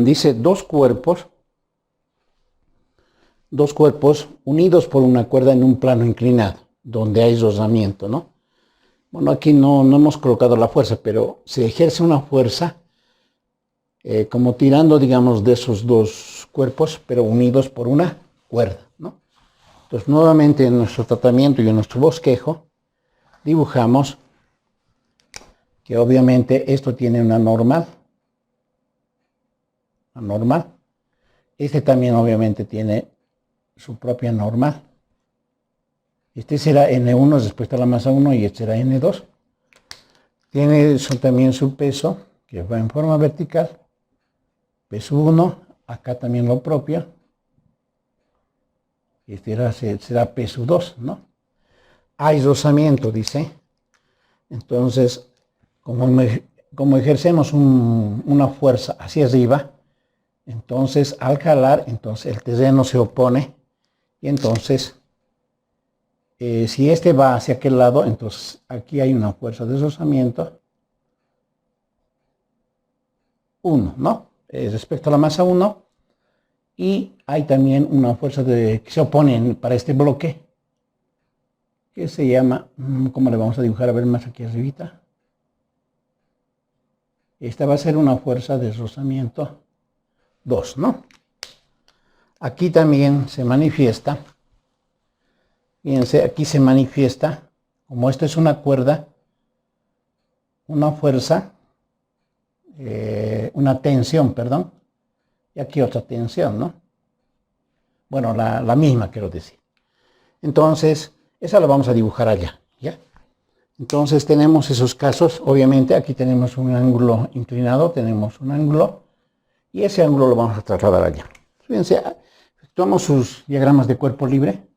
Dice dos cuerpos unidos por una cuerda en un plano inclinado, donde hay rozamiento, ¿no? Bueno, aquí no hemos colocado la fuerza, pero se ejerce una fuerza como tirando, digamos, de esos dos cuerpos, pero unidos por una cuerda, ¿no? Entonces, nuevamente en nuestro tratamiento y en nuestro bosquejo, dibujamos que obviamente esto tiene una normal. Este también obviamente tiene su propia normal. Este será N1 respecto a la masa 1 y este será N2. Tiene también su peso, que va en forma vertical. Peso 1, acá también lo propio. Este será peso 2, ¿no? Hay rozamiento, dice. Entonces, como ejercemos una fuerza hacia arriba, entonces al jalar, entonces el terreno se opone y entonces si este va hacia aquel lado, entonces aquí hay una fuerza de rozamiento 1, ¿no? Respecto a la masa 1, y hay también una fuerza que se opone para este bloque, que se llama, ¿cómo le vamos a dibujar? A ver más aquí arribita. Esta va a ser una fuerza de rozamiento 2, ¿no? Aquí también se manifiesta, fíjense, aquí se manifiesta, como esto es una cuerda, una fuerza, una tensión, perdón, y aquí otra tensión, ¿no? Bueno, la misma quiero decir. Entonces, esa la vamos a dibujar allá, ¿ya? Entonces tenemos esos casos, obviamente aquí tenemos un ángulo inclinado, tenemos un ángulo, y ese ángulo lo vamos a trasladar allá. Fíjense, efectuamos sus diagramas de cuerpo libre.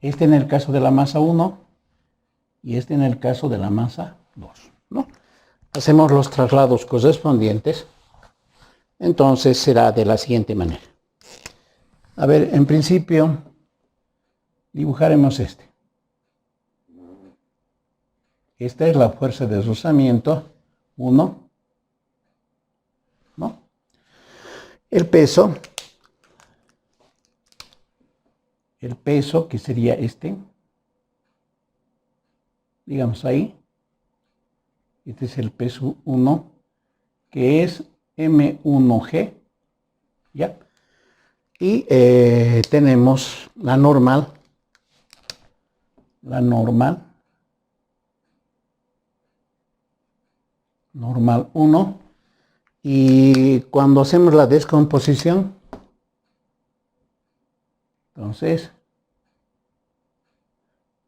Este en el caso de la masa 1 y este en el caso de la masa 2, ¿no? Hacemos los traslados correspondientes. Entonces será de la siguiente manera. A ver, en principio dibujaremos este. Esta es la fuerza de rozamiento 1, ¿no? El peso que sería este, digamos ahí, este es el peso 1, que es M1G, ¿ya? Y tenemos la normal 1, y cuando hacemos la descomposición, entonces,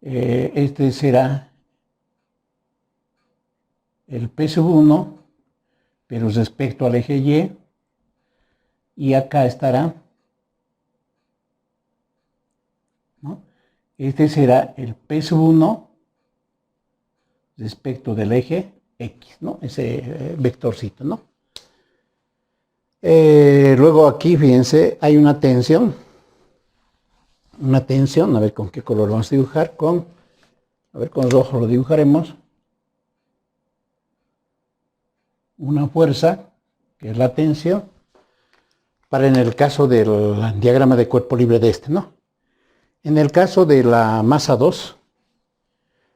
este será el peso 1, pero respecto al eje Y, y acá estará, ¿no? Este será el peso 1 respecto del eje X, ¿no? Ese vectorcito, ¿no? Luego aquí, fíjense, hay una tensión, a ver con qué color vamos a dibujar, a ver, con rojo lo dibujaremos, una fuerza, que es la tensión, para en el caso del diagrama de cuerpo libre de este, ¿no? En el caso de la masa 2,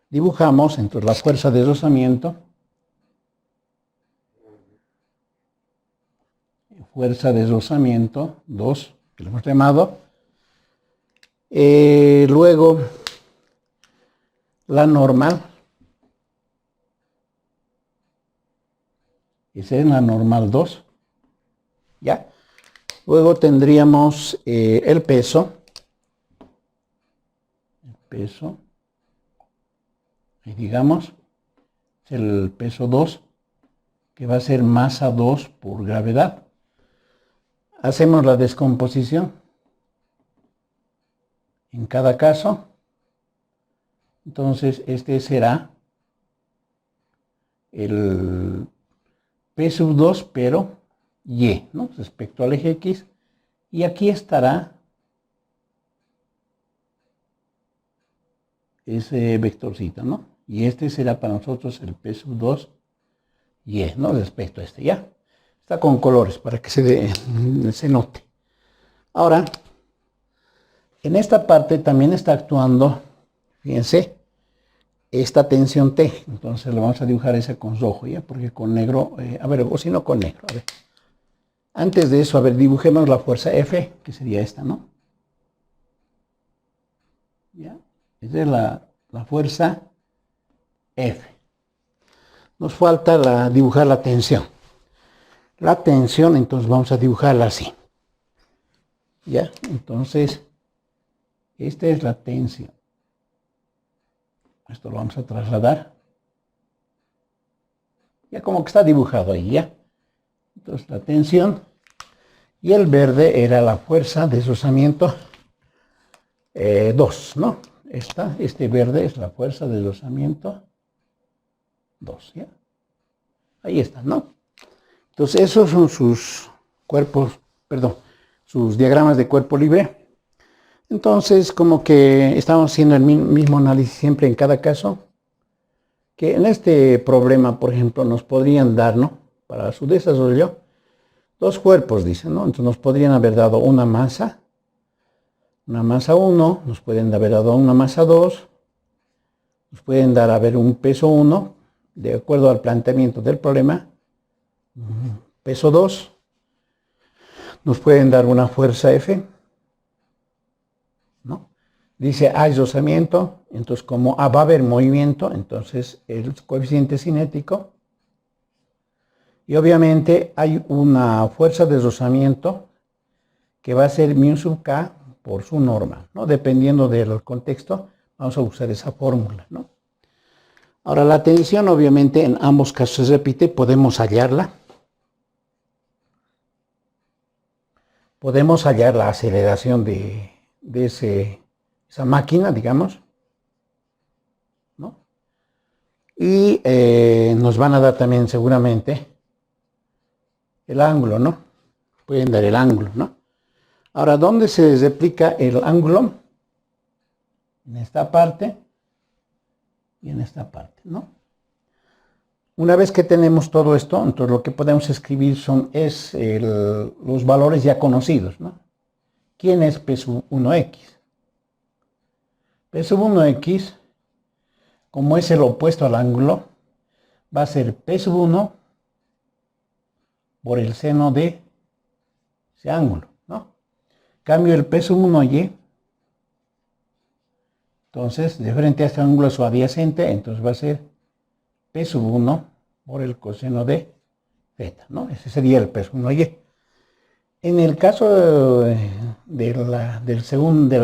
dibujamos entonces la fuerza de rozamiento, fuerza de rozamiento 2, que lo hemos llamado, luego la normal, esa es la normal 2, ¿ya? Luego tendríamos el peso, y digamos, el peso 2, que va a ser masa 2 por gravedad. Hacemos la descomposición en cada caso. Entonces, este será el P sub 2, pero Y, ¿no? Respecto al eje X. Y aquí estará ese vectorcito, ¿no? Y este será para nosotros el P sub 2 Y, ¿no? Respecto a este, ¿ya? Está con colores para que se note. Ahora, en esta parte también está actuando, fíjense, esta tensión T. Entonces lo vamos a dibujar esa con rojo, ¿ya? Porque con negro, a ver, o si no con negro, a ver. Antes de eso, a ver, dibujemos la fuerza F, que sería esta, ¿no? ¿Ya? Esa es la fuerza F. Nos falta dibujar la tensión. La tensión, entonces vamos a dibujarla así. ¿Ya? Entonces, esta es la tensión. Esto lo vamos a trasladar. Ya como que está dibujado ahí, ¿ya? Entonces, la tensión. Y el verde era la fuerza de deslizamiento 2, ¿no? Este verde es la fuerza de deslizamiento 2, ¿ya? Ahí está, ¿no? Entonces, esos son sus cuerpos, perdón, sus diagramas de cuerpo libre. Entonces, como que estamos haciendo el mismo análisis siempre en cada caso, que en este problema, por ejemplo, nos podrían dar, ¿no? Para su desarrollo, dos cuerpos, dicen, ¿no? Entonces nos podrían haber dado una masa 1, nos pueden haber dado una masa 2, nos pueden dar a ver un peso 1, de acuerdo al planteamiento del problema, peso 2, nos pueden dar una fuerza F, ¿no? Dice hay rozamiento, entonces como va a haber movimiento, entonces el coeficiente cinético, y obviamente hay una fuerza de rozamiento que va a ser mu sub k por su norma, ¿no? Dependiendo del contexto, vamos a usar esa fórmula, ¿no? Ahora la tensión obviamente en ambos casos se repite, podemos hallarla. Podemos hallar la aceleración de esa máquina, digamos, ¿no? Y nos van a dar también seguramente el ángulo, ¿no? Pueden dar el ángulo, ¿no? Ahora, ¿dónde se replica el ángulo? En esta parte y en esta parte, ¿no? Una vez que tenemos todo esto, entonces lo que podemos escribir los valores ya conocidos, ¿no? ¿Quién es P sub 1x? P sub 1x, como es el opuesto al ángulo, va a ser P sub 1 por el seno de ese ángulo, ¿no? Cambio el P sub 1y, entonces, de frente a este ángulo subadyacente, entonces va a ser P sub 1 por el coseno de θ, ¿no? Ese sería el P sub 1y. En el caso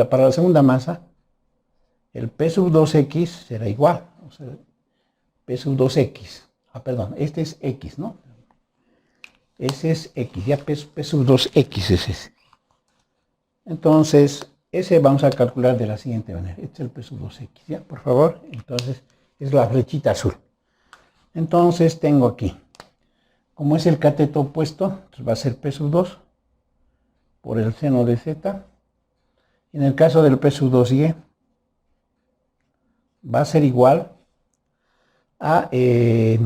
para la segunda masa, el P sub 2x será igual, o sea, P sub 2x, perdón, este es x, ¿no? Ese es x, ya P sub 2x es ese. Entonces, ese vamos a calcular de la siguiente manera. Este es el P sub 2x, ¿ya? Por favor, entonces es la flechita azul. Entonces tengo aquí, como es el cateto opuesto, entonces va a ser P sub 2 por el seno de z. En el caso del P sub 2y, va a ser igual a P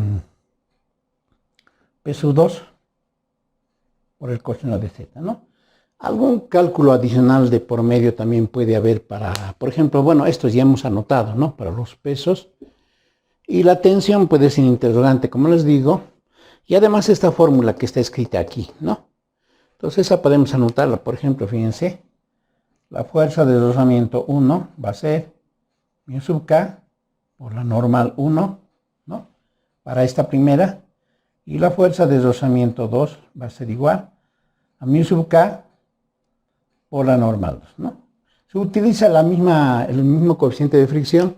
sub 2 por el coseno de z, ¿no? Algún cálculo adicional de por medio también puede haber para, por ejemplo, bueno, estos ya hemos anotado, ¿no? Para los pesos. Y la tensión puede ser interrogante, como les digo. Y además esta fórmula que está escrita aquí, ¿no? Entonces esa podemos anotarla, por ejemplo, fíjense. La fuerza de deslizamiento 1 va a ser mu sub k por la normal 1, ¿no? Para esta primera. Y la fuerza de deslizamiento 2 va a ser igual a mu sub k por la normal 2, ¿no? Se utiliza el mismo coeficiente de fricción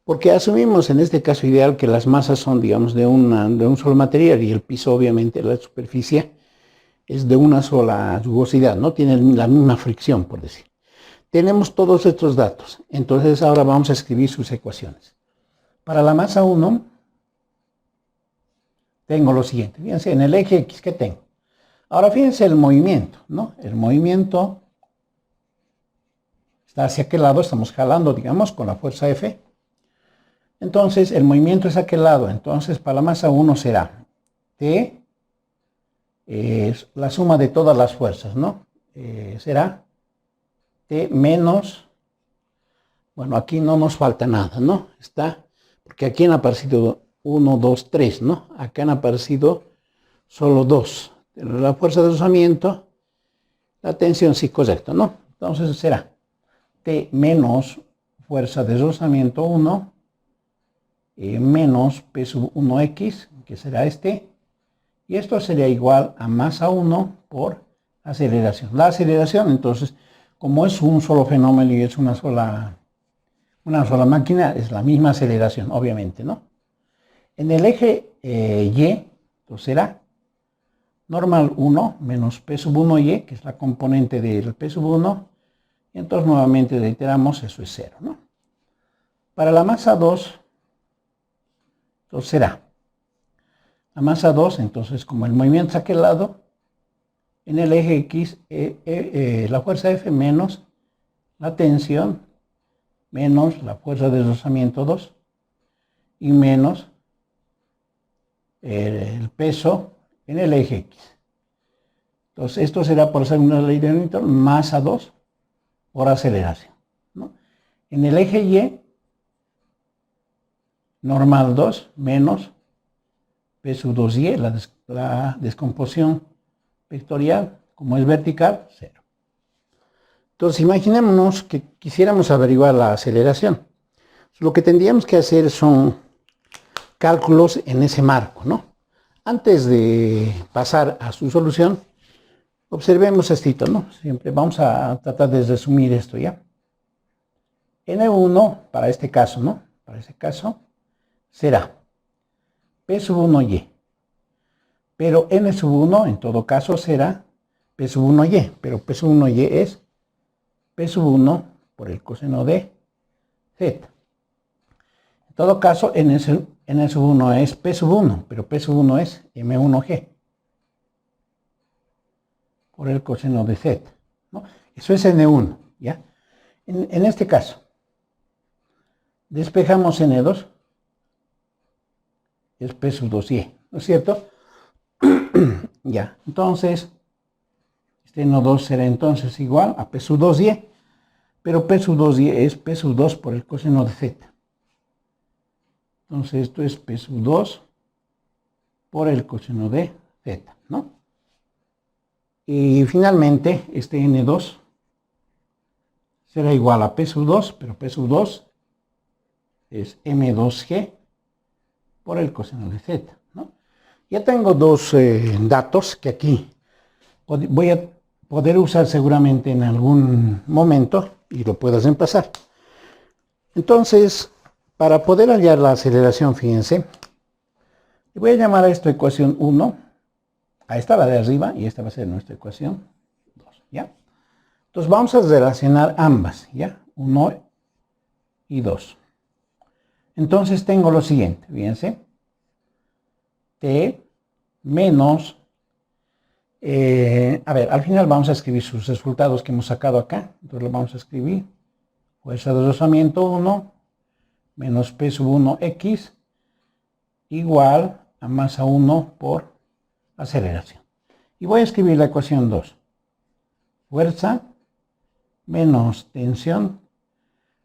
porque asumimos en este caso ideal que las masas son, digamos, de un solo material y el piso, obviamente, la superficie es de una sola rugosidad, no tiene la misma fricción, por decir. Tenemos todos estos datos, entonces ahora vamos a escribir sus ecuaciones. Para la masa 1, tengo lo siguiente, fíjense, en el eje X, ¿qué tengo? Ahora fíjense el movimiento, ¿no? El movimiento está hacia aquel lado, estamos jalando, digamos, con la fuerza F. Entonces, el movimiento es a aquel lado, entonces para la masa 1 será T es la suma de todas las fuerzas, ¿no? Será T menos, bueno, aquí no nos falta nada, ¿no? Está, porque aquí han aparecido 1, 2, 3, ¿no? Acá han aparecido solo 2. La fuerza de rozamiento, la tensión sí, correcto, ¿no? Entonces será T menos fuerza de rozamiento 1 menos P sub 1x, que será este, y esto sería igual a masa 1 por aceleración. La aceleración, entonces, como es un solo fenómeno y es una sola máquina, es la misma aceleración, obviamente, ¿no? En el eje Y, entonces será normal 1 menos P sub 1y, que es la componente del P sub 1, y entonces nuevamente reiteramos, eso es 0, ¿no? Para la masa 2, entonces será la masa 2, entonces como el movimiento es a aquel lado, en el eje X, la fuerza F menos la tensión, menos la fuerza de rozamiento 2, y menos el peso en el eje X. Entonces esto será, por ser una ley de Newton, masa 2 por aceleración, ¿no? En el eje Y, normal 2 menos P sub 2y, la descomposición vectorial, como es vertical, 0. Entonces imaginémonos que quisiéramos averiguar la aceleración. Lo que tendríamos que hacer son cálculos en ese marco, ¿no? Antes de pasar a su solución, observemos esto, ¿no? Siempre vamos a tratar de resumir esto, ¿ya? N1, para este caso, ¿no? Para ese caso, será P sub 1y. Pero N sub 1, en todo caso, será P sub 1y. Pero P sub 1y es P sub 1 por el coseno de Z. En todo caso, N sub 1 es P sub 1, pero P sub 1 es M1G por el coseno de Z, ¿no? Eso es N1, ¿ya? En este caso, despejamos N2, es P sub 2y, ¿no es cierto? Ya, entonces, este N2 será entonces igual a P sub 2y, pero P sub 2y es P sub 2 por el coseno de Z. Entonces esto es P sub 2 por el coseno de Z, ¿no? Y finalmente este N2 será igual a P sub 2, pero P sub 2 es M2G por el coseno de Z, ¿no? Ya tengo dos datos que aquí voy a poder usar seguramente en algún momento y lo puedas reemplazar. Entonces, para poder hallar la aceleración, fíjense, le voy a llamar a esta ecuación 1, a esta la de arriba, y esta va a ser nuestra ecuación 2, ¿ya? Entonces vamos a relacionar ambas, ¿ya? 1 y 2. Entonces tengo lo siguiente, fíjense, T menos, a ver, al final vamos a escribir sus resultados que hemos sacado acá, entonces lo vamos a escribir, fuerza de rozamiento 1 menos P sub 1x igual a masa 1 por aceleración. Y voy a escribir la ecuación 2. Fuerza menos tensión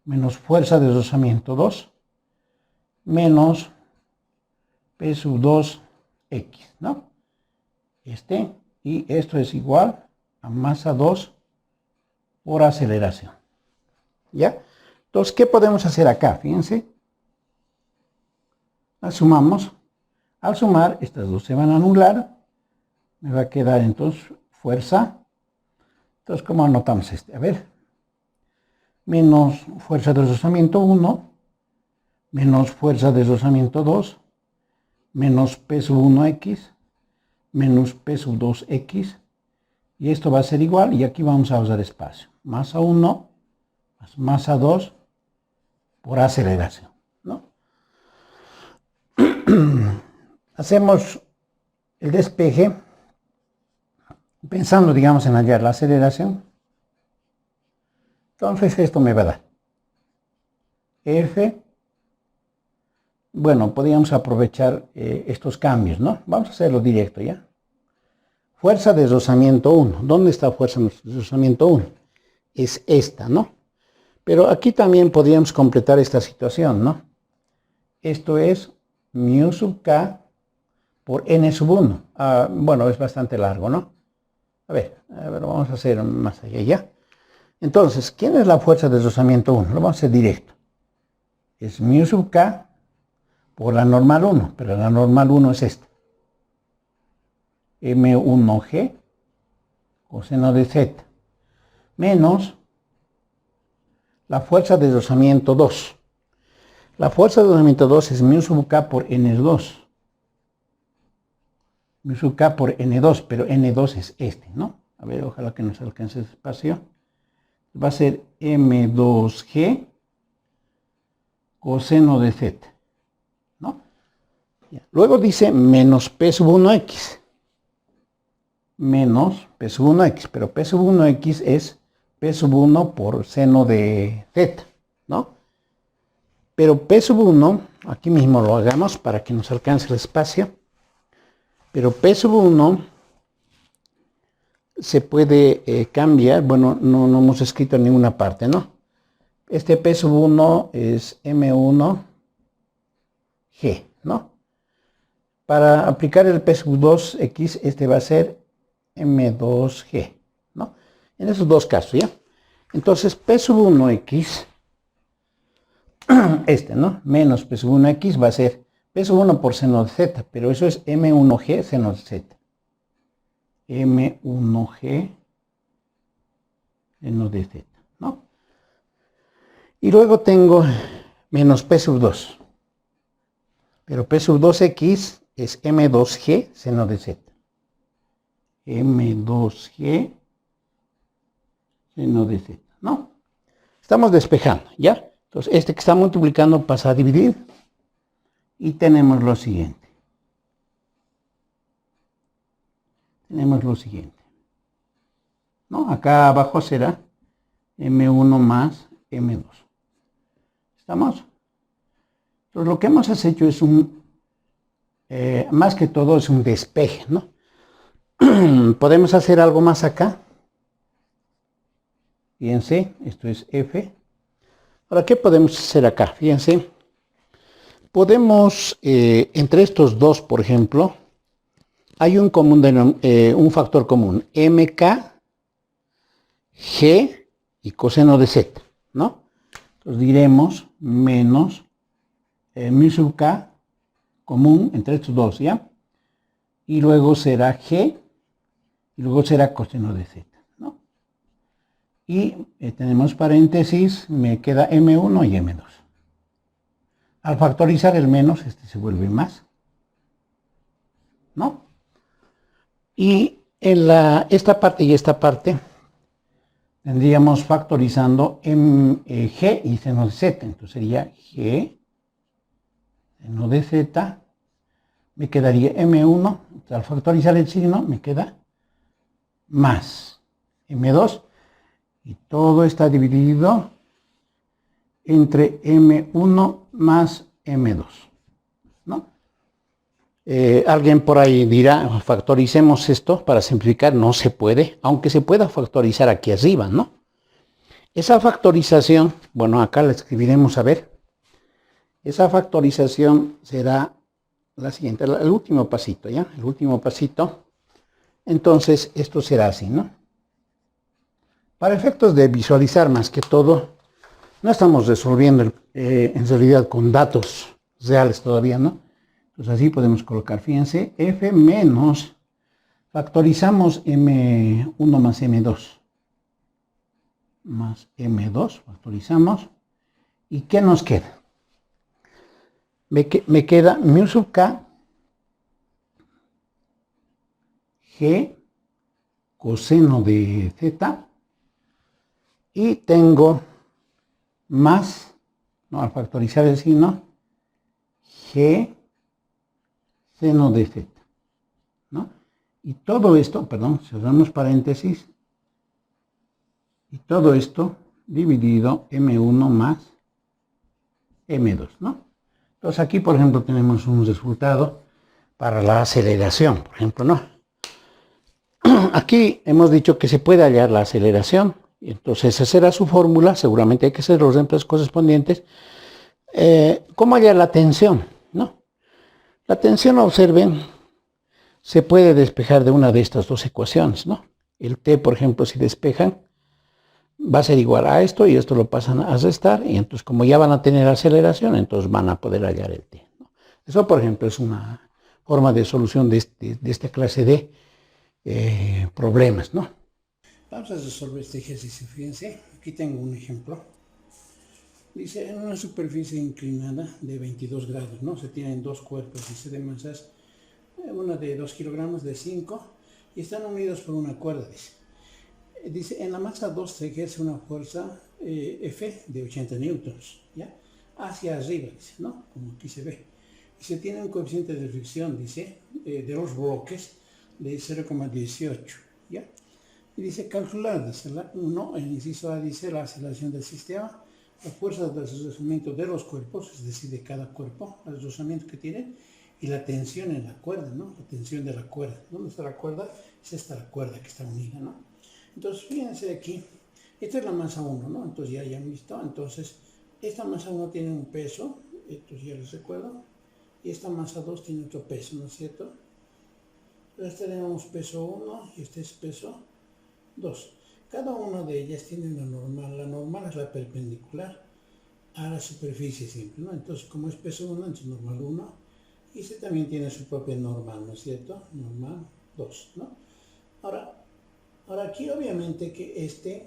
menos fuerza de rozamiento 2 menos P sub 2x, ¿no? Y esto es igual a masa 2 por aceleración. ¿Ya? Entonces, ¿qué podemos hacer acá? Fíjense. La sumamos. Al sumar, estas dos se van a anular. Me va a quedar entonces fuerza. Entonces, ¿cómo anotamos este? A ver. Menos fuerza de rozamiento 1, menos fuerza de rozamiento 2, menos P sub 1x, menos P sub 2x. Y esto va a ser igual, y aquí vamos a usar espacio. Masa 1 más masa 2 por aceleración, ¿no? Hacemos el despeje pensando, digamos, en hallar la aceleración. Entonces esto me va a dar F bueno, podríamos aprovechar estos cambios, ¿no? Vamos a hacerlo directo, ¿ya? Fuerza de rozamiento 1. ¿Dónde está fuerza de rozamiento 1? Es esta, ¿no? Pero aquí también podríamos completar esta situación, ¿no? Esto es mu sub k por n sub 1. Bueno, es bastante largo, ¿no? A ver, vamos a hacer más allá, ¿ya? Entonces, ¿quién es la fuerza de rozamiento 1? Lo vamos a hacer directo. Es mu sub k por la normal 1, pero la normal 1 es esta. M1G coseno de z menos la fuerza de rozamiento 2. La fuerza de rozamiento 2 es mu sub k por n2. Mu sub k por n2, pero n2 es este, ¿no? A ver, ojalá que nos alcance el espacio. Va a ser m2g coseno de z, ¿no? Luego dice menos p sub 1x. Menos p sub 1x, pero p sub 1x es p sub 1 por seno de z, ¿no? Pero p sub 1, aquí mismo lo hagamos para que nos alcance el espacio, pero p sub 1 se puede cambiar, bueno, no hemos escrito en ninguna parte, ¿no? Este p sub 1 es m1g, ¿no? Para aplicar el p sub 2x, este va a ser m2g, ¿no? En esos dos casos, ¿ya? Entonces, p sub 1x, ¿no? Menos p sub 1x va a ser p sub 1 por seno de z, pero eso es m1g seno de z. m1g seno de z, ¿no? Y luego tengo menos p sub 2. Pero p sub 2x es m2g seno de z. m2g seno de z, ¿no? Estamos despejando, ¿ya? Entonces, este que está multiplicando pasa a dividir y tenemos lo siguiente. ¿No? Acá abajo será m1 más m2. ¿Estamos? Entonces, lo que hemos hecho es más que todo es un despeje, ¿no? Podemos hacer algo más acá. Fíjense, esto es F. Ahora, ¿qué podemos hacer acá? Fíjense. Podemos, entre estos dos, por ejemplo, hay un factor común, mk, g y coseno de z, ¿no? Entonces diremos menos mu sub k común entre estos dos, ¿ya? Y luego será g y luego será coseno de z, ¿no? Y tenemos paréntesis, me queda m1 y m2. Al factorizar el menos, este se vuelve más, ¿no? Y en esta parte y esta parte tendríamos factorizando g y seno de z. Entonces sería g seno de z, me quedaría m1, al factorizar el signo me queda más m2 y todo está dividido entre m1 más m2, ¿no? Alguien por ahí dirá, factoricemos esto para simplificar. No se puede, aunque se pueda factorizar aquí arriba, ¿no? Esa factorización, bueno, acá la escribiremos a ver. Esa factorización será la siguiente, el último pasito, ¿ya? El último pasito. Entonces, esto será así, ¿no? Para efectos de visualizar más que todo, no estamos resolviendo en realidad con datos reales todavía, ¿no? Entonces así podemos colocar, fíjense, f menos, factorizamos m1 más m2. Más m2, factorizamos. ¿Y qué nos queda? Me queda mu sub k, g, coseno de z, y tengo más, ¿no? Al factorizar el signo, g seno de z, ¿no? Y todo esto, perdón, cerramos paréntesis, y todo esto dividido m1 más m2, ¿no? Entonces aquí, por ejemplo, tenemos un resultado para la aceleración, por ejemplo, ¿no? Aquí hemos dicho que se puede hallar la aceleración, y entonces esa será su fórmula, seguramente hay que hacer los reemplazos correspondientes. ¿Cómo hallar la tensión? ¿No? La tensión, observen, se puede despejar de una de estas dos ecuaciones, ¿no? El T, por ejemplo, si despejan, va a ser igual a esto y esto lo pasan a restar y entonces como ya van a tener aceleración, entonces van a poder hallar el T, ¿no? Eso, por ejemplo, es una forma de solución de esta clase de problemas, ¿no? Vamos a resolver este ejercicio, fíjense, aquí tengo un ejemplo. Dice, en una superficie inclinada de 22 grados, ¿no? Se tienen dos cuerpos, dice, de masas, una de 2 kilogramos, de 5, y están unidos por una cuerda, dice. Dice, en la masa 2 se ejerce una fuerza F de 80 newtons, ¿ya? Hacia arriba, dice, ¿no? Como aquí se ve. Y se tiene un coeficiente de fricción, dice, de los bloques de 0,18, ¿ya? Y dice, calcular, dice, el inciso A dice, la aceleración del sistema, la fuerza de deslizamiento de los cuerpos, es decir, de cada cuerpo, el deslizamiento que tiene, y la tensión en la cuerda, ¿no? La tensión de la cuerda. ¿Dónde está la cuerda? Es esta la cuerda que está unida, ¿no? Entonces, fíjense aquí, esta es la masa 1, ¿no? Entonces ya han visto, entonces, esta masa 1 tiene un peso, entonces ya les recuerdo, y esta masa 2 tiene otro peso, ¿no es cierto? Entonces tenemos peso 1 y este es peso 2. Cada una de ellas tiene una normal. La normal es la perpendicular a la superficie siempre, ¿no? Entonces, como es peso 1, entonces normal 1. Y este también tiene su propia normal, ¿no es cierto? Normal 2, ¿no? Ahora aquí obviamente que este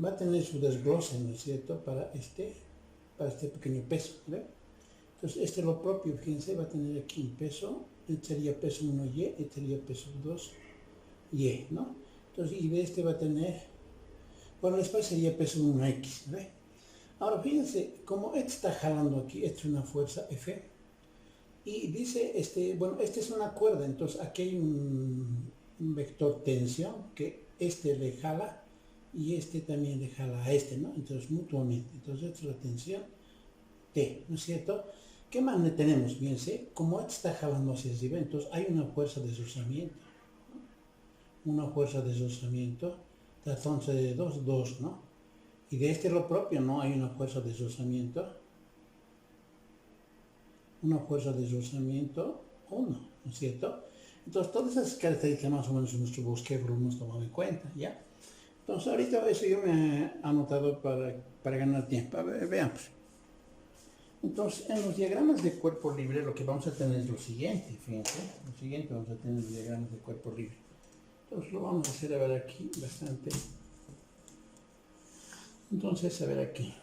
va a tener su desglose, ¿no es cierto? Para este pequeño peso, ¿ve? Entonces, este lo propio, fíjense, va a tener aquí un peso. Este sería peso 1Y, este sería peso 2Y, ¿no? Entonces, y de este va a tener, bueno, después sería peso 1X, ¿ve? Ahora, fíjense, como este está jalando aquí, esto es una fuerza F, y dice, bueno, esta es una cuerda, entonces aquí hay un vector tensión que este le jala y este también le jala a este, ¿no? Entonces, mutuamente. Entonces, esta es la tensión T, ¿no es cierto? ¿Qué más le tenemos? Fíjense, como este está jalando hacia arriba, entonces hay una fuerza de deslizamiento, ¿no? Una fuerza de deslizamiento, entonces de 2, ¿no? Y de este lo propio, ¿no? Hay una fuerza de deslizamiento, 1, ¿no es cierto? Entonces, todas esas características más o menos en nuestro bosquejo lo hemos tomado en cuenta, ¿ya? Entonces, ahorita eso yo me he anotado para ganar tiempo. A ver, veamos. Entonces, en los diagramas de cuerpo libre lo que vamos a tener es lo siguiente, fíjense. Lo siguiente vamos a tener los diagramas de cuerpo libre. Entonces, lo vamos a hacer, a ver aquí, bastante. Entonces, a ver aquí.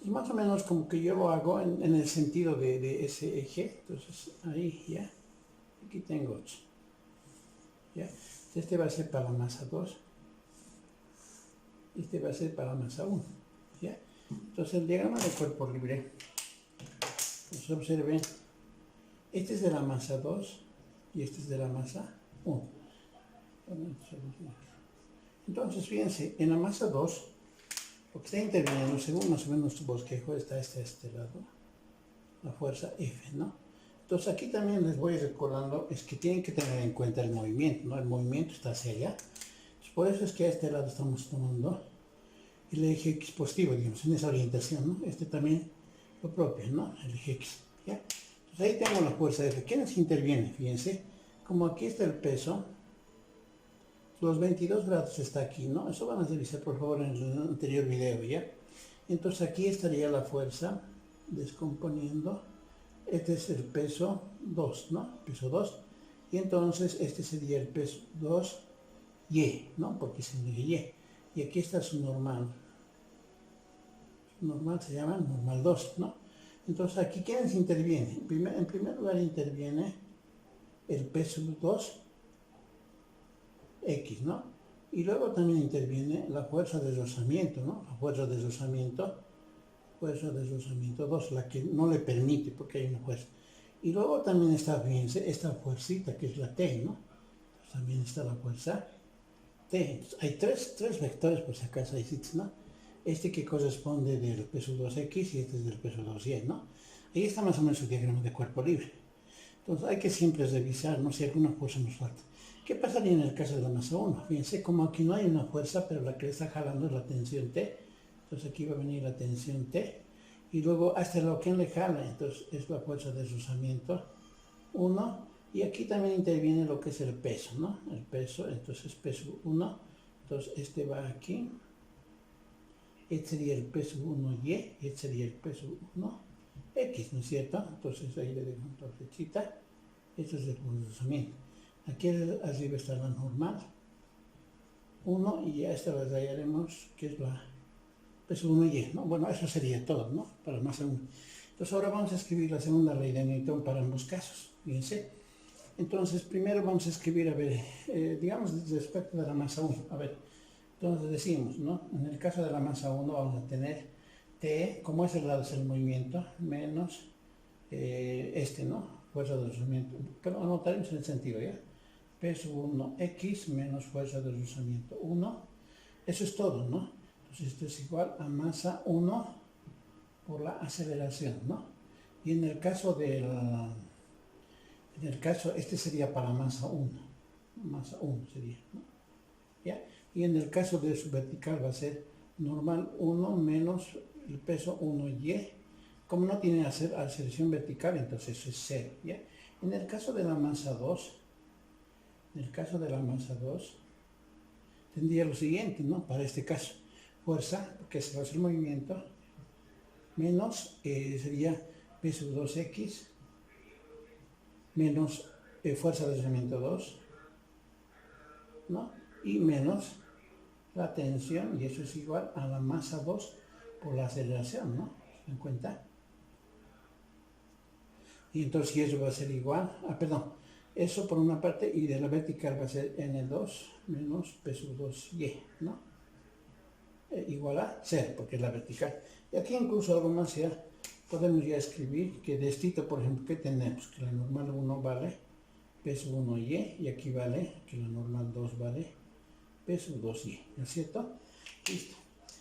Y más o menos como que yo lo hago en el sentido de ese eje. Entonces, ahí ya. Aquí tengo 8. ¿Ya? Este va a ser para la masa 2. Este va a ser para la masa 1. ¿Ya? Entonces, el diagrama de cuerpo libre. Pues observen. Este es de la masa 2 y este es de la masa 1. Entonces, fíjense, en la masa 2, lo que está interviniendo, según más o menos nuestro bosquejo, está este lado, la fuerza F, ¿no? Entonces, aquí también les voy recordando, es que tienen que tener en cuenta el movimiento, ¿no? El movimiento está hacia allá. Entonces, por eso es que a este lado estamos tomando el eje X positivo, digamos, en esa orientación, ¿no? Este también lo propio, ¿no? El eje X, ¿ya? Entonces, ahí tengo la fuerza F. ¿Quiénes intervienen? Fíjense, como aquí está el peso, los 22 grados está aquí, ¿no? Eso van a revisar, por favor, en el anterior video, ¿ya? Entonces, aquí estaría la fuerza, descomponiendo. Este es el peso 2, ¿no? Peso 2. Y entonces, este sería el peso 2Y, ¿no? Porque es el Y. Y aquí está su normal. Su normal se llama normal 2, ¿no? Entonces, aquí, ¿quiénes intervienen? En primer lugar, interviene el peso 2X, ¿no? Y luego también interviene la fuerza de deslizamiento, ¿no? La fuerza de deslizamiento 2, la que no le permite, porque hay una fuerza. Y luego también está, fíjense, esta fuercita que es la T, ¿no? Entonces, también está la fuerza T. Entonces, hay tres vectores, por si acaso hay sitios, ¿no? este que corresponde del peso 2x y este es del peso 2y, ¿no? Ahí está más o menos su diagrama de cuerpo libre. Entonces hay que siempre revisar, ¿no? Si alguna fuerza nos falta. ¿Qué pasaría en el caso de la masa 1? Fíjense, como aquí no hay una fuerza, pero la que le está jalando es la tensión T. Entonces aquí va a venir la tensión T. Y luego hasta lo que le jala, entonces es la fuerza de rozamiento 1. Y aquí también interviene lo que es el peso, ¿no? El peso, entonces peso 1. Entonces este va aquí. Este sería el peso 1y, este sería el peso 1x, ¿no es cierto? Entonces ahí le dejo una flechita. Esto es el rozamiento. Aquí arriba está la normal 1 y ya esta la rayaremos, que es la peso 1y, ¿no? Bueno, eso sería todo, ¿no? Para masa 1. Entonces ahora vamos a escribir la segunda ley de Newton para ambos casos, fíjense. Entonces primero vamos a escribir, a ver, digamos respecto de la masa 1, a ver. Entonces decimos, ¿no? En el caso de la masa 1 vamos a tener T, como es el lado del movimiento, menos ¿no? Fuerza de rozamiento. Pero anotaremos en el sentido, ¿ya? Peso 1x menos fuerza de rozamiento 1. Eso es todo, ¿no? Entonces esto es igual a masa 1 por la aceleración, ¿no? Y en el caso este sería para masa 1. Masa 1 sería, ¿no? ¿Ya? Y en el caso de su vertical va a ser normal 1 menos el peso 1y. Como no tiene aceleración vertical, entonces eso es 0, ¿ya? En el caso de la masa 2, tendría lo siguiente, ¿no? Para este caso, fuerza, que se va a hacer movimiento, menos sería peso 2x, menos fuerza de rozamiento 2, ¿no? Y menos la tensión, y eso es igual a la masa 2 por la aceleración, ¿no? ¿Se dan cuenta? Y entonces eso va a ser igual, eso por una parte, y de la vertical va a ser N2 menos peso 2y, ¿no? Igual a 0, porque es la vertical. Y aquí incluso algo más ya, podemos ya escribir que de esto, por ejemplo, ¿qué tenemos? Que la normal 1 vale peso 1y, y aquí vale que la normal 2 vale peso 2y, ¿no es cierto? Listo.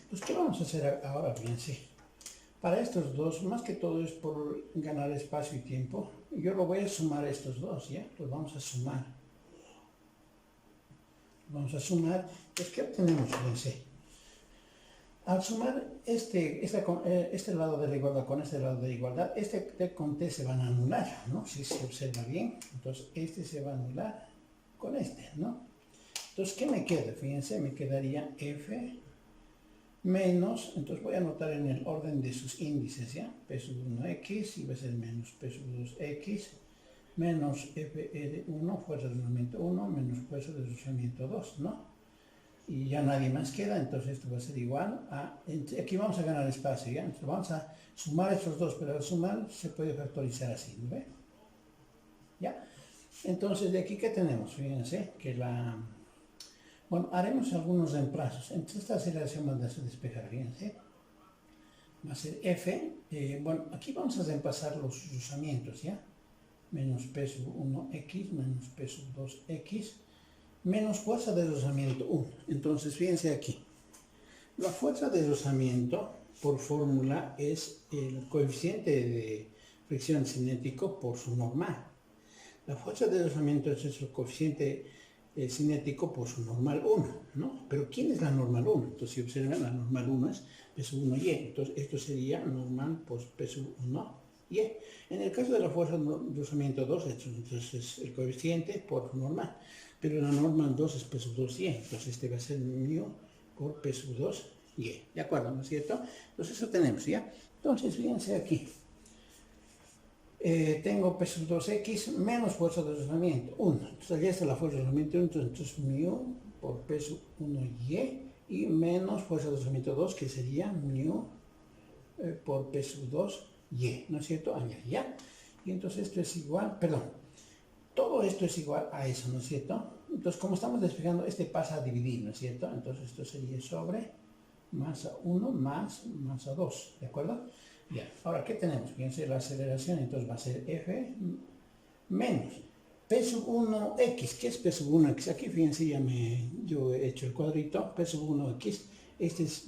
Pues, ¿qué vamos a hacer ahora? Fíjense. Para estos dos, más que todo es por ganar espacio y tiempo. Yo lo voy a sumar a estos dos, ¿ya? Los vamos a sumar. Pues, ¿qué obtenemos? Fíjense. Al sumar este lado de la igualdad con este lado de la igualdad, este T con T se van a anular, ¿no? Si se observa bien, entonces este se va a anular con este, ¿no? Entonces, ¿qué me queda? Fíjense, me quedaría F menos, entonces voy a anotar en el orden de sus índices, ¿ya? Peso 1x, y va a ser menos peso 2x, menos F1, fuerza de rozamiento 1, menos fuerza de rozamiento 2, ¿no? Y ya nadie más queda, entonces esto va a ser igual a, aquí vamos a ganar espacio, ¿ya? Entonces vamos a sumar estos dos, pero al sumar se puede factorizar así, ¿no ve? ¿Ya? Entonces, de aquí, ¿qué tenemos? Fíjense que bueno, haremos algunos reemplazos. Entre esta aceleración va a despejar, fíjense. Va a ser F. Bueno, aquí vamos a reemplazar los rozamientos, ¿ya? Menos peso 1x, menos peso 2x, menos fuerza de rozamiento 1. Entonces, fíjense aquí. La fuerza de rozamiento, por fórmula, es el coeficiente de fricción cinético por su normal. La fuerza de rozamiento es el coeficiente cinético por su normal 1, ¿no? Pero ¿quién es la normal 1? Entonces, si observan, la normal 1 es peso 1y. Entonces, esto sería normal por peso 1y. En el caso de la fuerza de rozamiento 2, entonces es el coeficiente por normal. Pero la normal 2 es peso 2y. Entonces, este va a ser mu por peso 2y. ¿De acuerdo? ¿No es cierto? Entonces, eso tenemos, ¿ya? Entonces, fíjense aquí. Tengo peso 2x menos fuerza de rozamiento 1. Entonces allá está la fuerza de rozamiento 1, entonces mu por peso 1y y menos fuerza de rozamiento 2, que sería mu por peso 2y, ¿no es cierto? Añadir, ¿ya? Y entonces esto es igual, todo esto es igual a eso, ¿no es cierto? Entonces, como estamos despejando, este pasa a dividir, ¿no es cierto? Entonces esto sería sobre masa 1 más masa 2, ¿de acuerdo? Ya, ahora, ¿qué tenemos? Fíjense, la aceleración, entonces va a ser F menos peso 1x. ¿Qué es peso 1x? Aquí, fíjense, yo he hecho el cuadrito, peso 1x. Este es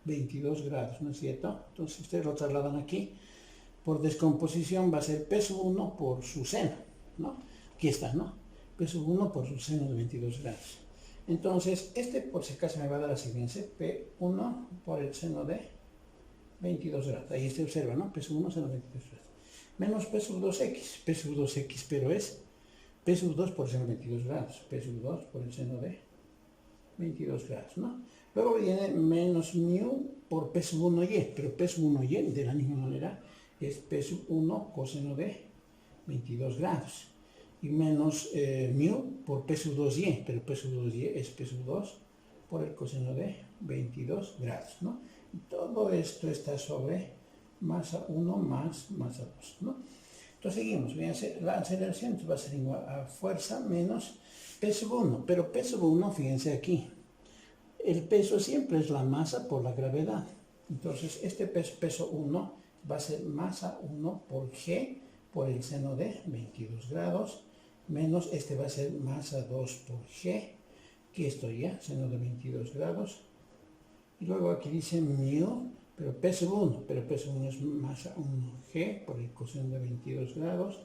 22 grados, ¿no es cierto? Entonces ustedes lo trasladan aquí, por descomposición va a ser P sub 1 por su seno, ¿no? Aquí está, ¿no? P sub 1 por su seno de 22 grados. Entonces, por si acaso me va a dar así, fíjense, P1 por el seno de 22 grados. Ahí se observa, ¿no? P sub 1 seno de 22 grados. Menos P sub 2x. P sub 2x, pero es P sub 2 por seno de 22 grados. P sub 2 por el seno de 22 grados, ¿no? Luego viene menos mu por P sub 1y, pero P sub 1y de la misma manera es P sub 1 coseno de 22 grados. Y menos mu por P sub 2y, pero P sub 2y es P sub 2 por el coseno de 22 grados, ¿no? Y todo esto está sobre masa 1 más masa 2, ¿no? Entonces seguimos, fíjense, la aceleración va a ser igual a fuerza menos P sub 1, pero P sub 1, fíjense aquí, el peso siempre es la masa por la gravedad. Entonces este peso 1 va a ser masa 1 por G por el seno de 22 grados, menos este va a ser masa 2 por G, que esto ya, seno de 22 grados, y luego aquí dice mu, pero P sub 1, pero P sub 1 es masa 1G por el coseno de 22 grados,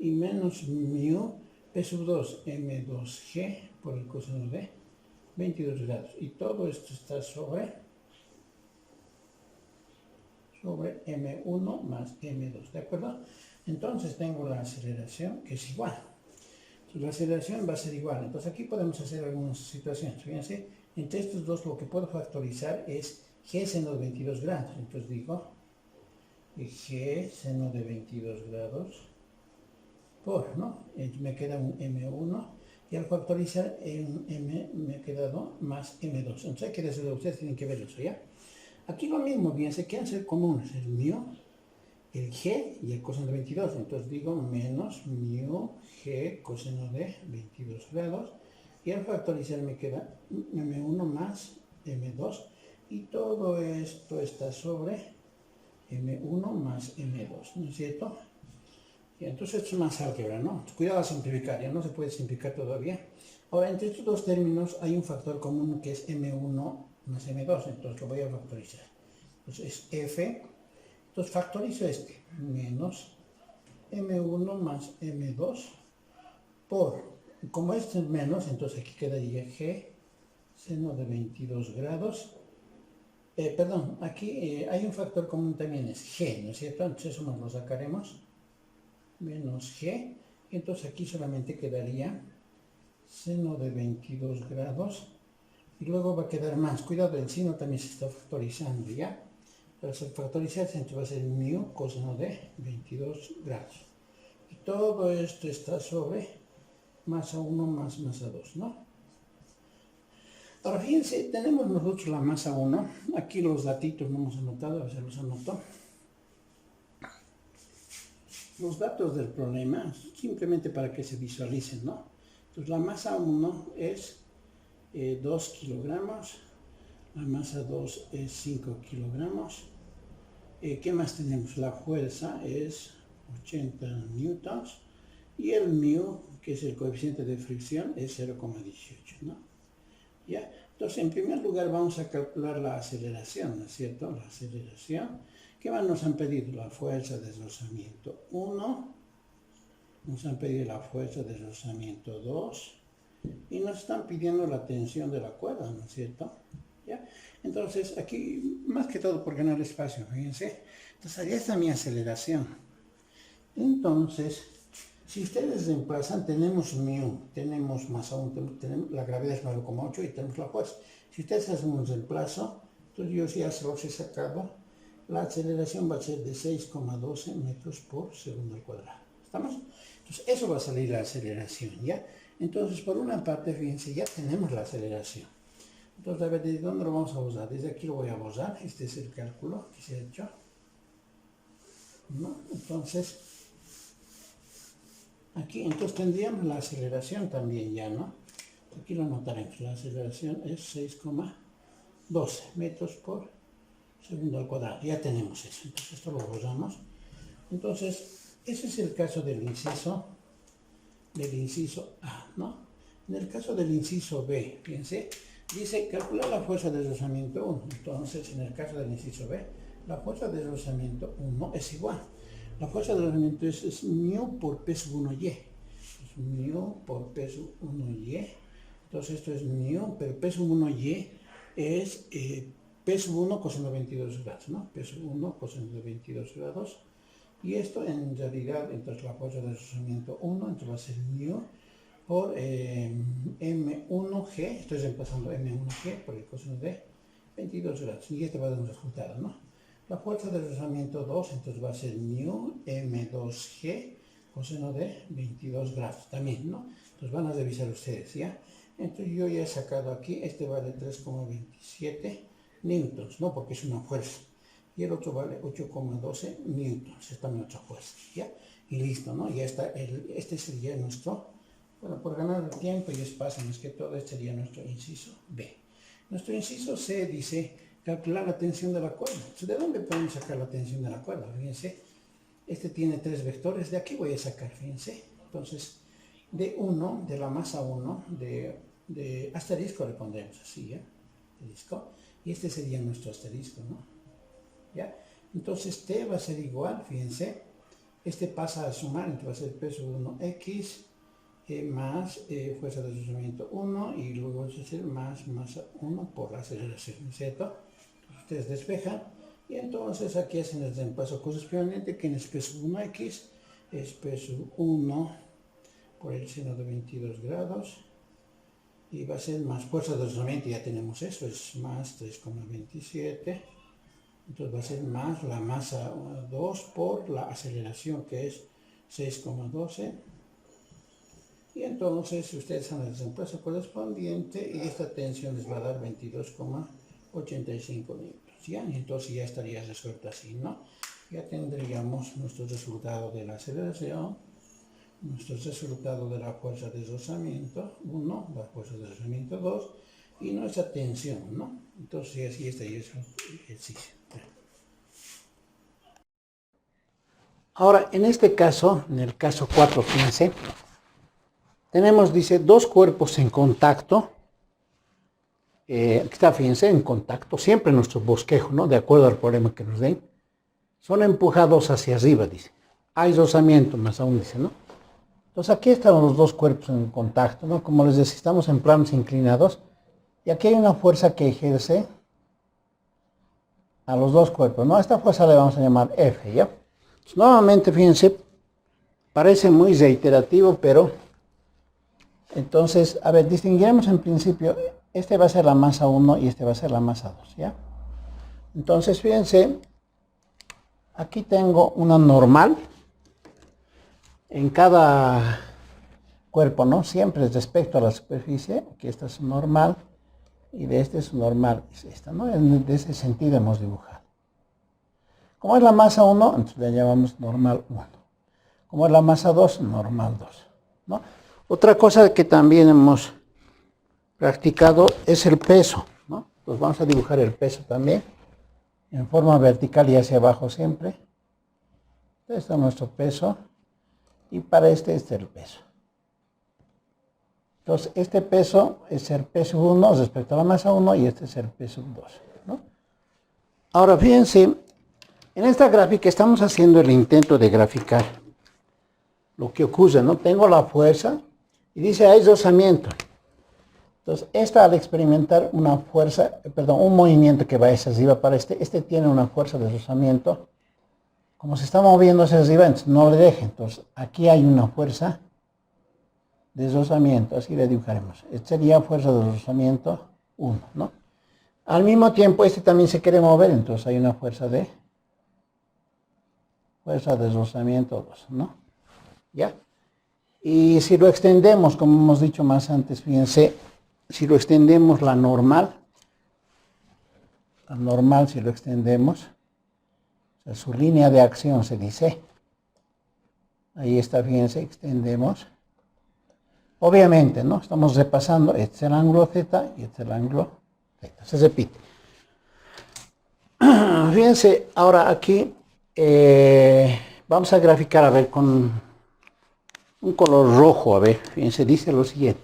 y menos mu P sub 2 M2G por el coseno de 22 grados. Y todo esto está sobre M1 más M2, ¿de acuerdo? Entonces tengo la aceleración que es igual. Entonces, la aceleración va a ser igual. Entonces aquí podemos hacer algunas situaciones. Fíjense, entre estos dos lo que puedo factorizar es G seno de 22 grados. Entonces digo G seno de 22 grados por, ¿no? Me queda un M1 y al factorizar un M me ha quedado más M2. Entonces hay que decirlo, ustedes tienen que ver eso, ¿ya? Aquí lo mismo, fíjense, quieren ser comunes, el mu, el G y el coseno de 22. Entonces digo menos mu G coseno de 22 grados. Y al factorizar me queda M1 más M2. Y todo esto está sobre M1 más M2, ¿no es cierto? Y entonces esto es más álgebra, ¿no? Cuidado a simplificar, ya no se puede simplificar todavía. Ahora, entre estos dos términos hay un factor común que es M1 más M2, entonces lo voy a factorizar. Entonces es F, entonces factorizo este, menos M1 más M2 por, como este es menos, entonces aquí quedaría G seno de 22 grados. Perdón, aquí hay un factor común también, es G, ¿no es cierto? Entonces eso nos lo sacaremos, menos G, y entonces aquí solamente quedaría seno de 22 grados, y luego va a quedar más, cuidado, el seno también se está factorizando, ¿ya? Para factorizarse, entonces va a ser mu coseno de 22 grados. Y todo esto está sobre masa 1 más masa 2, ¿no? Ahora fíjense, tenemos nosotros la masa 1, aquí los datitos no hemos anotado, a ver si los anoto. Los datos del problema, simplemente para que se visualicen, ¿no? Entonces la masa 1 es 2 kilogramos, la masa 2 es 5 kilogramos. ¿Qué más tenemos? La fuerza es 80 newtons y el mu, que es el coeficiente de fricción, es 0,18, ¿no? ¿Ya? Entonces, en primer lugar vamos a calcular la aceleración, ¿no es cierto? La aceleración. ¿Qué más nos han pedido? La fuerza de rozamiento 1, nos han pedido la fuerza de rozamiento 2 y nos están pidiendo la tensión de la cuerda, ¿no es cierto? ¿Ya? Entonces, aquí, más que todo por ganar espacio, fíjense. Entonces, allá está mi aceleración. Entonces, si ustedes reemplazan, tenemos mu, tenemos masa 1, la gravedad es 9,8 y tenemos la fuerza. Si ustedes hacen un reemplazo, entonces yo ya se los he sacado, la aceleración va a ser de 6,12 metros por segundo al cuadrado. ¿Estamos? Entonces, eso va a salir la aceleración, ¿ya? Entonces, por una parte, fíjense, ya tenemos la aceleración. Entonces, a ver, ¿desde dónde lo vamos a usar? Desde aquí lo voy a borrar, este es el cálculo que se ha hecho, ¿no? Entonces, aquí, entonces tendríamos la aceleración también ya, ¿no? Aquí lo anotaremos, la aceleración es 6,12 metros por segundo al cuadrado, ya tenemos eso, entonces esto lo borramos. Entonces, ese es el caso del inciso A, ¿no? En el caso del inciso B, fíjense, Dice calcular la fuerza de rozamiento 1. Entonces, en el caso del inciso B, la fuerza de rozamiento 1 es igual. La fuerza de rozamiento es μ por peso 1y. Es μ por peso 1y. Entonces esto es μ, pero peso 1y es peso 1 coseno de 22 grados, ¿no? Peso 1 coseno de 22 grados. Y esto en realidad, entonces la fuerza de rozamiento 1, entonces va a ser μ por M1G, estoy reemplazando M1G por el coseno de 22 grados, y este va a dar un resultado, ¿no? La fuerza de rozamiento 2, entonces va a ser μ M2G coseno de 22 grados también, ¿no? Entonces van a revisar ustedes, ¿ya? Entonces yo ya he sacado aquí, este vale 3,27 newtons, ¿no? Porque es una fuerza. Y el otro vale 8,12 newtons, esta es mi otra fuerza, ¿ya? Y listo, ¿no? Ya está, este sería nuestro... Bueno, por ganar el tiempo y espacio, más que todo, este sería nuestro inciso B. Nuestro inciso C dice calcular la tensión de la cuerda. ¿De dónde podemos sacar la tensión de la cuerda? Fíjense, este tiene 3 vectores, de aquí voy a sacar, fíjense. Entonces, de 1, de la masa 1, de asterisco le pondremos así, ¿ya? Asterisco. Y este sería nuestro asterisco, ¿no? ¿Ya? Entonces, T va a ser igual, fíjense, este pasa a sumar, entonces va a ser peso 1x, más fuerza de rozamiento 1 y luego es decir más masa 1 por la aceleración, ¿cierto? Entonces, ustedes despejan y entonces aquí hacen el reemplazo correspondiente, que es peso 1x, es peso 1 por el seno de 22 grados y va a ser más fuerza de rozamiento, ya tenemos eso, es más 3,27, entonces va a ser más la masa 2 por la aceleración, que es 6,12. Y entonces ustedes hacen el reemplazo correspondiente y esta tensión les va a dar 22,85 newtons, ¿ya? Y entonces ya estaría resuelto así, ¿no? Ya tendríamos nuestro resultado de la aceleración, nuestro resultado de la fuerza de rozamiento 1, la fuerza de rozamiento 2 y nuestra tensión, ¿no? Entonces así estaría el ejercicio. Ahora, en este caso, en el caso 4, fíjense, tenemos, dice, dos cuerpos en contacto. Aquí está, fíjense, en contacto, siempre nuestro bosquejo, ¿no? De acuerdo al problema que nos den. Son empujados hacia arriba, dice. Hay rozamiento, más aún dice, ¿no? Entonces aquí están los dos cuerpos en contacto, ¿no? Como les decía, estamos en planos inclinados. Y aquí hay una fuerza que ejerce a los dos cuerpos, ¿no? A esta fuerza le vamos a llamar F, ¿ya? Pues, nuevamente, fíjense, parece muy reiterativo, pero... Entonces, a ver, distinguiremos en principio, este va a ser la masa 1 y este va a ser la masa 2, ¿ya? Entonces, fíjense, aquí tengo una normal en cada cuerpo, ¿no? Siempre respecto a la superficie, aquí esta es normal y de este es normal, es esta, ¿no? De ese sentido hemos dibujado. Como es la masa 1, entonces le llamamos normal 1. Como es la masa 2, normal 2, ¿no? Otra cosa que también hemos practicado es el peso, ¿no? Pues vamos a dibujar el peso también en forma vertical y hacia abajo siempre. Este es nuestro peso y para este es el peso. Entonces este peso es el peso 1 respecto a la masa 1 y este es el peso 2, ¿no? Ahora fíjense, en esta gráfica estamos haciendo el intento de graficar lo que ocurre, ¿no? Tengo la fuerza y dice hay rozamiento. Entonces, esta al experimentar una fuerza, un movimiento que va hacia arriba para este tiene una fuerza de rozamiento. Como se está moviendo hacia arriba, entonces no le deje. Entonces, aquí hay una fuerza de rozamiento, así le dibujaremos. Esta sería fuerza de rozamiento 1, ¿no? Al mismo tiempo, este también se quiere mover, entonces hay una fuerza de rozamiento 2, ¿no? ¿Ya? Y si lo extendemos, como hemos dicho más antes, fíjense, si lo extendemos la normal si lo extendemos, o sea, su línea de acción se dice, ahí está, fíjense, extendemos. Obviamente, ¿no? Estamos repasando, este es el ángulo Z y este es el ángulo Z, se repite. Fíjense, ahora aquí vamos a graficar, a ver, con un color rojo, a ver, fíjense, dice lo siguiente.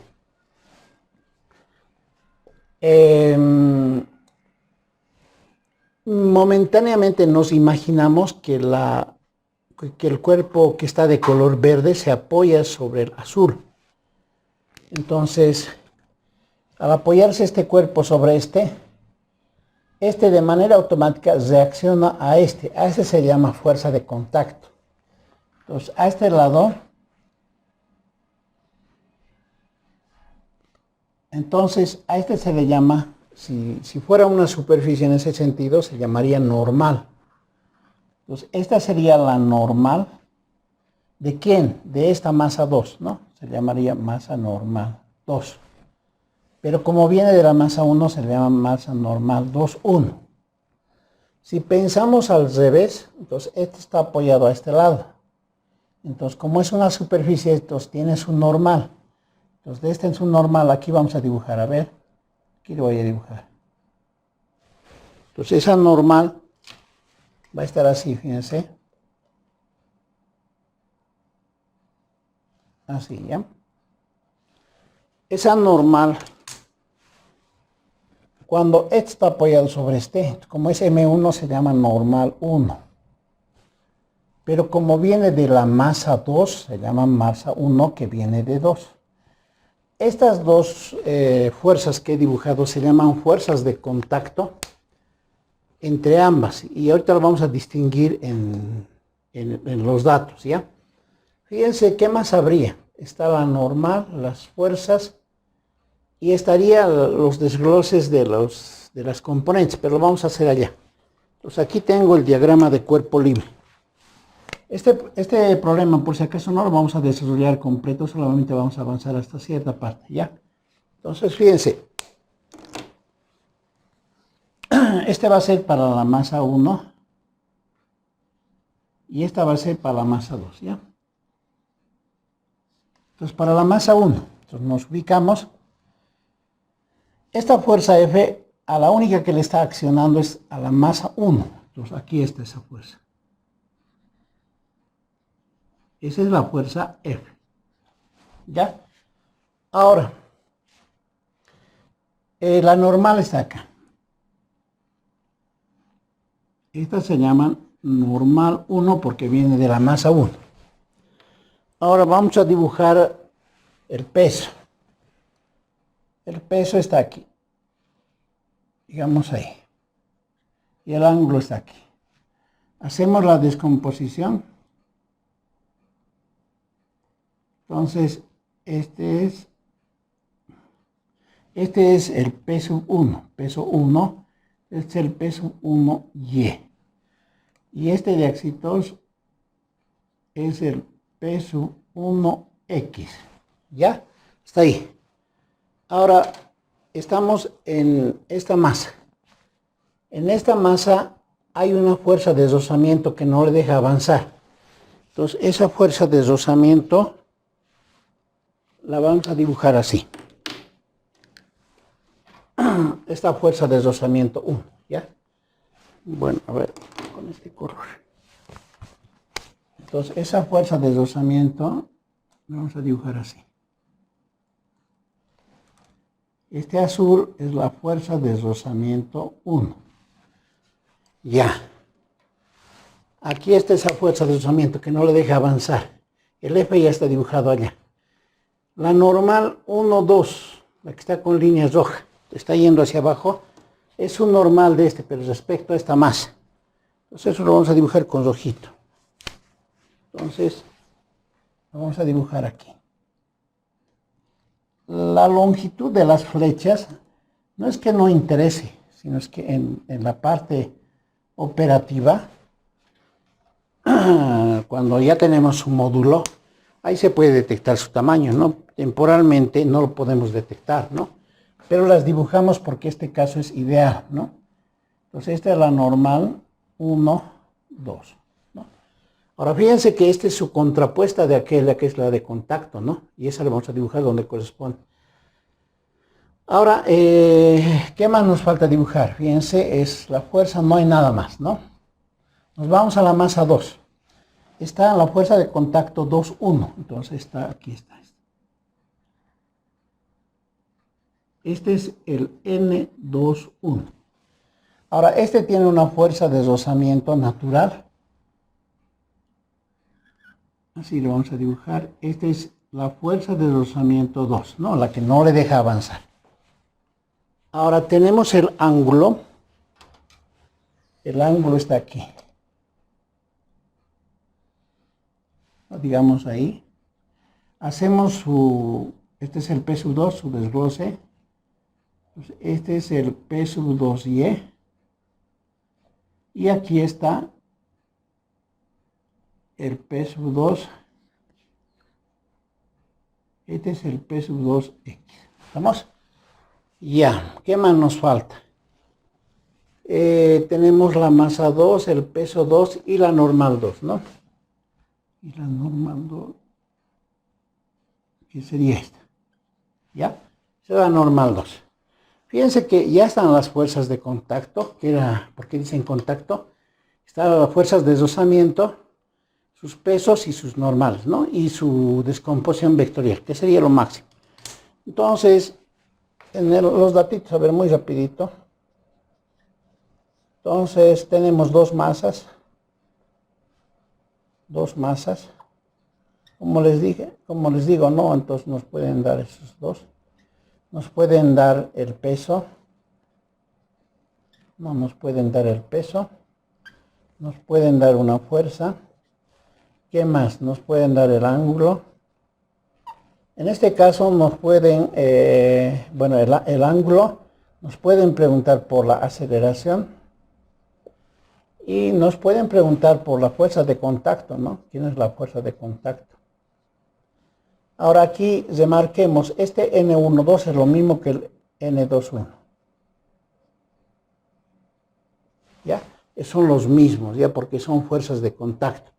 Momentáneamente nos imaginamos que el cuerpo que está de color verde se apoya sobre el azul. Entonces, al apoyarse este cuerpo sobre este de manera automática reacciona a este se llama fuerza de contacto. Entonces, a este lado, entonces a este se le llama, si fuera una superficie en ese sentido, se llamaría normal. Entonces, esta sería la normal. ¿De quién? De esta masa 2, ¿no? Se llamaría masa normal 2. Pero como viene de la masa 1, se le llama masa normal 2, 1. Si pensamos al revés, entonces este está apoyado a este lado. Entonces, como es una superficie, entonces tiene su normal. Entonces, de este en su normal, aquí vamos a dibujar. A ver, aquí lo voy a dibujar. Entonces, esa normal va a estar así, fíjense. Así, ¿ya? Esa normal, cuando este está apoyado sobre este, como es M1, se llama normal 1. Pero como viene de la masa 2, se llama masa 1 que viene de 2. Estas dos fuerzas que he dibujado se llaman fuerzas de contacto entre ambas. Y ahorita lo vamos a distinguir en los datos, ¿ya? Fíjense, ¿qué más habría? Está la normal, las fuerzas, y estarían los desgloses de las componentes, pero lo vamos a hacer allá. Entonces aquí tengo el diagrama de cuerpo libre. Este problema, por si acaso, no lo vamos a desarrollar completo, solamente vamos a avanzar hasta cierta parte, ¿ya? Entonces, fíjense. Este va a ser para la masa 1 y esta va a ser para la masa 2, ¿ya? Entonces, para la masa 1, entonces nos ubicamos. Esta fuerza F, a la única que le está accionando es a la masa 1. Entonces, aquí está esa fuerza. Esa es la fuerza F. ¿Ya? Ahora, la normal está acá. Estas se llaman normal 1 porque viene de la masa 1. Ahora vamos a dibujar el peso. El peso está aquí. Digamos ahí. Y el ángulo está aquí. Hacemos la descomposición. Entonces, este es el peso 1. Peso 1. Este es el peso 1Y. Y este de aquí 2 es el peso 1X. ¿Ya? Está ahí. Ahora estamos en esta masa. En esta masa hay una fuerza de rozamiento que no le deja avanzar. Entonces esa fuerza de rozamiento la vamos a dibujar así. Esta fuerza de rozamiento 1, ¿ya? Bueno, a ver, con este color. Entonces esa fuerza de rozamiento la vamos a dibujar así. Este azul es la fuerza de rozamiento 1. Ya. Aquí está esa fuerza de rozamiento que no le deja avanzar. El F ya está dibujado allá. La normal 1, 2, la que está con líneas rojas, está yendo hacia abajo, es un normal de este, pero respecto a esta masa. Entonces eso lo vamos a dibujar con rojito. Entonces, lo vamos a dibujar aquí. La longitud de las flechas no es que no interese, sino es que en la parte operativa, cuando ya tenemos un módulo, ahí se puede detectar su tamaño, ¿no? Temporalmente no lo podemos detectar, ¿no? Pero las dibujamos porque este caso es ideal, ¿no? Entonces esta es la normal 1, 2, ¿no? Ahora fíjense que esta es su contrapuesta de aquella que es la de contacto, ¿no? Y esa la vamos a dibujar donde corresponde. Ahora, ¿qué más nos falta dibujar? Fíjense, es la fuerza, no hay nada más, ¿no? Nos vamos a la masa 2. Está la fuerza de contacto 2, 1. Entonces aquí está. Este es el N21. Ahora, este tiene una fuerza de rozamiento natural. Así lo vamos a dibujar. Esta es la fuerza de rozamiento 2, ¿no? La que no le deja avanzar. Ahora tenemos el ángulo. El ángulo está aquí. Digamos ahí. Hacemos este es el P sub 2, su desglose. Este es el P sub 2Y. Y aquí está el P sub 2. Este es el P sub 2X. ¿Estamos? Ya, ¿qué más nos falta? Tenemos la masa 2, el peso 2 y la normal 2, ¿no? Y la normal 2, que sería esta. ¿Ya? Esa es la normal 2. Fíjense que ya están las fuerzas de contacto, ¿por qué dicen contacto? Están las fuerzas de rozamiento, sus pesos y sus normales, ¿no? Y su descomposición vectorial, que sería lo máximo. Entonces, los datitos, a ver, muy rapidito. Entonces, tenemos dos masas. Como les digo, no, entonces nos pueden dar esos dos. Nos pueden dar el peso. No nos pueden dar el peso. Nos pueden dar una fuerza. ¿Qué más? Nos pueden dar el ángulo. En este caso nos pueden, el ángulo. Nos pueden preguntar por la aceleración. Y nos pueden preguntar por la fuerza de contacto, ¿no? ¿Quién es la fuerza de contacto? Ahora aquí remarquemos, este N12 es lo mismo que el N21. ¿Ya? Son los mismos, ¿ya? Porque son fuerzas de contacto.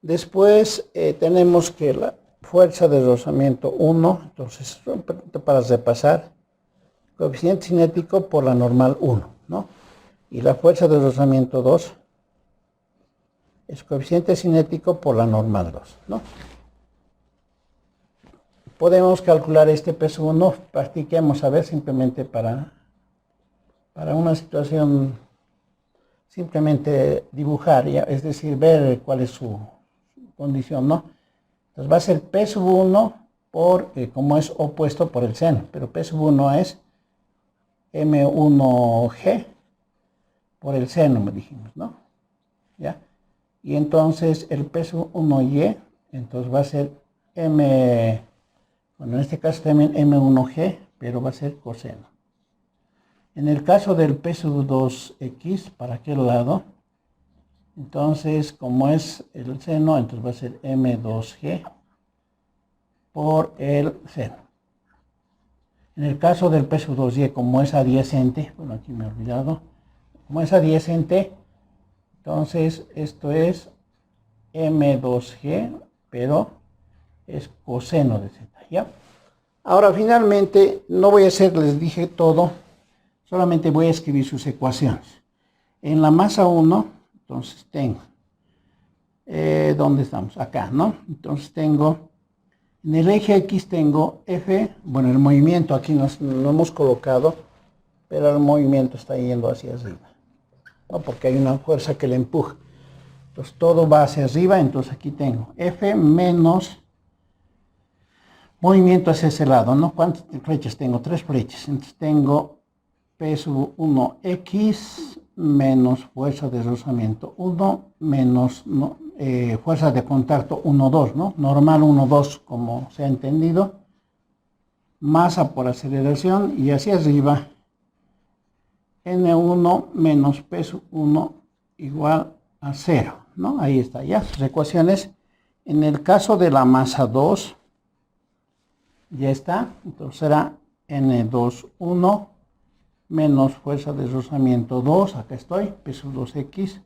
Después tenemos que la fuerza de rozamiento 1, entonces para repasar, coeficiente cinético por la normal 1, ¿no? Y la fuerza de rozamiento 2 es coeficiente cinético por la normal 2, ¿no? Podemos calcular este peso 1, practiquemos a ver simplemente para una situación, simplemente dibujar, ¿ya? Es decir, ver cuál es su condición, ¿no? Entonces va a ser P sub 1 por, como es opuesto por el seno, pero P sub 1 es M1G por el seno, me dijimos, ¿no? ¿Ya? Y entonces el P sub 1Y, entonces va a ser en este caso también M1G, pero va a ser coseno. En el caso del P sub 2X, ¿para aquel lado? Entonces, como es el seno, entonces va a ser M2G por el seno. En el caso del P sub 2Y, como es adyacente, bueno, aquí me he olvidado, como es adyacente, entonces esto es M2G, pero es coseno de Z, ¿ya? Ahora, finalmente, no voy a hacer, les dije todo, solamente voy a escribir sus ecuaciones. En la masa 1, entonces tengo, ¿dónde estamos? Acá, ¿no? Entonces tengo, en el eje X tengo F, bueno, el movimiento aquí no hemos colocado, pero el movimiento está yendo hacia arriba, ¿no? Porque hay una fuerza que le empuja. Entonces todo va hacia arriba, entonces aquí tengo F menos movimiento hacia ese lado, ¿no? ¿Cuántas flechas tengo? 3 flechas. Entonces tengo P sub 1X menos fuerza de rozamiento 1 menos fuerza de contacto 1, 2, ¿no? Normal 1, 2, como se ha entendido. Masa por aceleración y hacia arriba N1 menos P sub 1 igual a 0, ¿no? Ahí está, ya sus ecuaciones. En el caso de la masa 2, ya está, entonces será N21 menos fuerza de rozamiento 2, acá estoy, P sub 2X.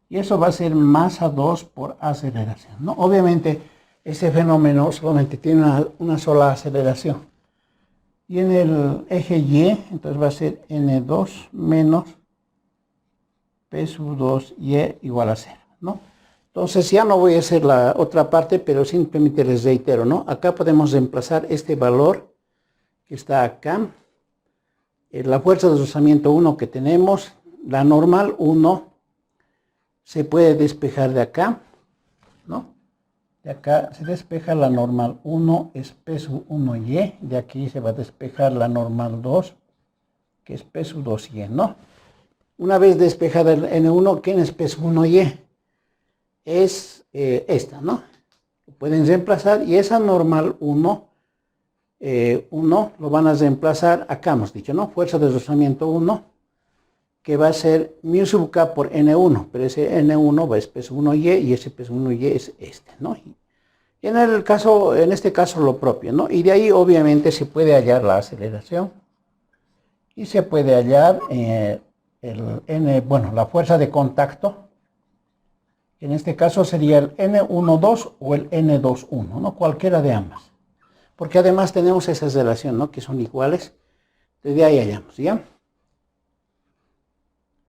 Y eso va a ser masa 2 por aceleración, ¿no? Obviamente, ese fenómeno solamente tiene una sola aceleración. Y en el eje Y, entonces va a ser N2 menos P sub 2Y igual a 0, ¿no? Entonces ya no voy a hacer la otra parte, pero simplemente les reitero, ¿no? Acá podemos reemplazar este valor que está acá. La fuerza de deslizamiento 1 que tenemos, la normal 1, se puede despejar de acá, ¿no? De acá se despeja la normal 1, es peso 1y. De aquí se va a despejar la normal 2, que es peso 2y, ¿no? Una vez despejada el N1, ¿quién es peso 1y? Es esta, ¿no? Lo pueden reemplazar y esa normal 1, lo van a reemplazar, acá hemos dicho, ¿no? Fuerza de deslizamiento 1, que va a ser mu sub k por N1, pero ese N1 es peso 1y y ese peso 1y es este, ¿no? Y en este caso lo propio, ¿no? Y de ahí obviamente se puede hallar la aceleración y se puede hallar la fuerza de contacto. En este caso sería el N12 o el N21, ¿no? Cualquiera de ambas. Porque además tenemos esa relación, ¿no? Que son iguales. Desde ahí hallamos, ¿ya?